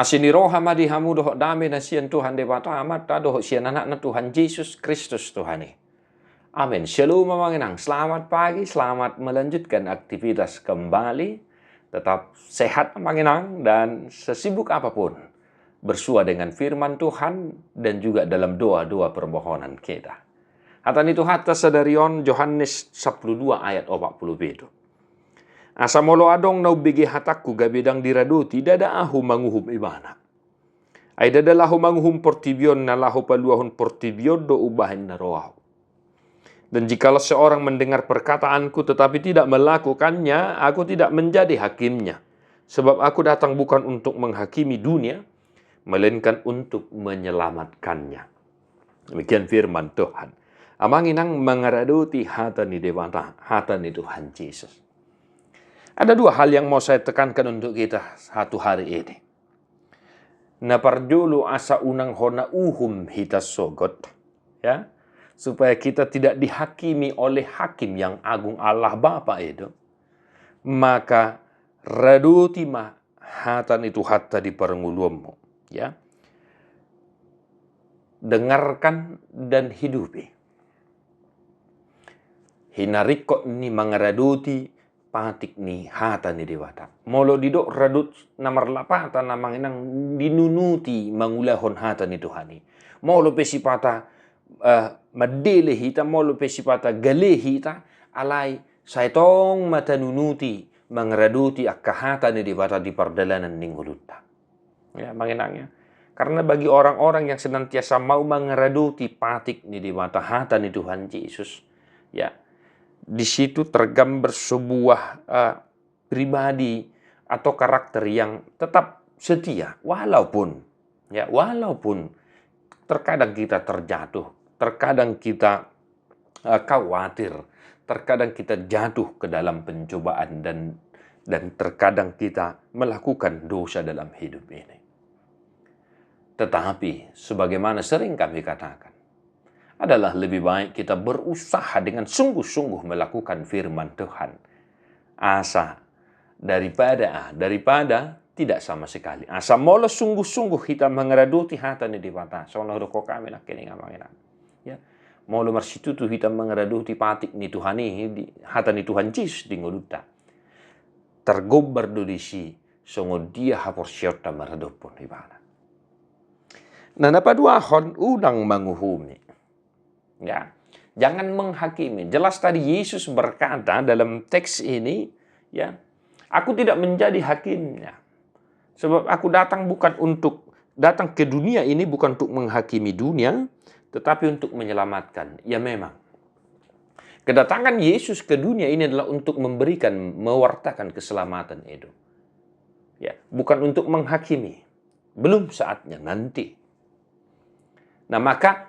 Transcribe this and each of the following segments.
Asini roha madi hamu dohok dame na sian Tuhan debata amat dohok sian anak na Tuhan Yesus Kristus Tuhan. Amin. Shalom manginang. Selamat pagi, selamat melanjutkan aktivitas kembali. Tetap sehat manginang dan sesibuk apapun bersua dengan firman Tuhan dan juga dalam doa-doa permohonan kita. Hatan itu hatta sadarion Yohanes 12 ayat 40. Asa molo adong nau bigi hataku gabidang diradu tidak ada ahu manguhum ibana. Ay dadalahu manguhum portibion na lahu paluahun portibion do ubahin na roahu. Dan jikalau seorang mendengar perkataanku tetapi tidak melakukannya, aku tidak menjadi hakimnya. Sebab aku datang bukan untuk menghakimi dunia, melainkan untuk menyelamatkannya. Demikian firman Tuhan. Amanginang mengaraduti hatani dewata, hatani Tuhan Yesus. Ada dua hal yang mau saya tekankan untuk kita satu hari ini. Naparjulu asa unang hona uhum hita sogot. Ya, supaya kita tidak dihakimi oleh hakim yang agung Allah Bapa itu. Maka raduti ma hatan itu hatta di perengulumu. Ya, dengarkan dan hidupi. Hinarikot ni mangaraduti patik ni hata ni dewata. Molo didok radut namar lapata namang inang dinunuti mangulahon hata ni Tuhani. Molo pesipata madele hita, molo pesipata gale hita, alay saitong matanunuti mangraduti akka hata ni dewata di pardalanan ningguluta. Ya, manginangnya. Karena bagi orang-orang yang senantiasa mau mangraduti patik ni dewata hata ni Tuhan Yesus, ya, di situ tergambar sebuah pribadi atau karakter yang tetap setia walaupun terkadang kita terjatuh, terkadang kita khawatir, terkadang kita jatuh ke dalam pencobaan dan terkadang kita melakukan dosa dalam hidup ini. Tetapi sebagaimana sering kami katakan, adalah lebih baik kita berusaha dengan sungguh-sungguh melakukan firman Tuhan. Asa daripada tidak sama sekali. Asa molo sungguh-sungguh kita mengeraduti hatani di mata. Soalnya roko kami nak kini ngamanginan. Ya, molo marsitutu kita mengeraduti patik ni Tuhani di hatani Tuhan Yesus di ngoluta. Tergobar dudisi songo dia hapor syota maradopon ibana. Nah, napadua hon udang manguhumi. Ya, jangan menghakimi. Jelas tadi Yesus berkata dalam teks ini, ya, aku tidak menjadi hakimnya. Sebab aku datang ke dunia ini bukan untuk menghakimi dunia, tetapi untuk menyelamatkan. Ya memang. Kedatangan Yesus ke dunia ini adalah untuk mewartakan keselamatan itu. Ya, bukan untuk menghakimi. Belum saatnya, nanti. Nah, maka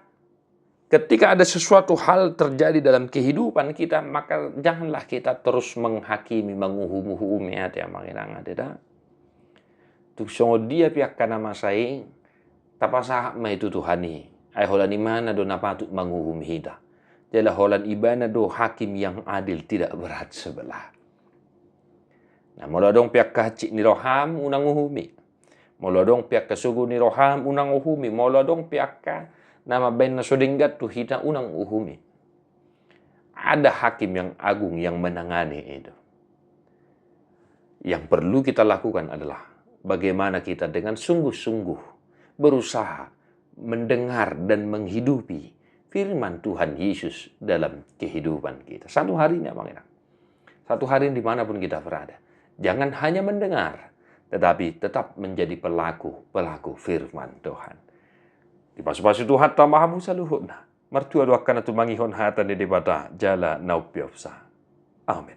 ketika ada sesuatu hal terjadi dalam kehidupan kita, maka janganlah kita terus menghakimi, menguhum-uhumi hati yang menginang tidak. Tuk songo dia pihak kana masai, tapasa ma itu Tuhani. Ay holan imana do napatut menguhum hita. Jala holan ibana do hakim yang adil tidak berat sebelah. Nah, molodong pihak kacik ni roham unang uhumi. Molodong pihak kasugu ni roham unang uhumi. Molodong pihak nama ben na sodinggat tu hita unang uhumi. Ada hakim yang agung yang menangani itu. Yang perlu kita lakukan adalah bagaimana kita dengan sungguh-sungguh berusaha mendengar dan menghidupi firman Tuhan Yesus dalam kehidupan kita. Satu hari ini, satu hari dimanapun kita berada. Jangan hanya mendengar, tetapi tetap menjadi pelaku firman Tuhan. Di pasu-pasu Tuhan tamahamu saluhut na. Martua doakan atu mangihon hata di debata jala naupiopsa. Amin.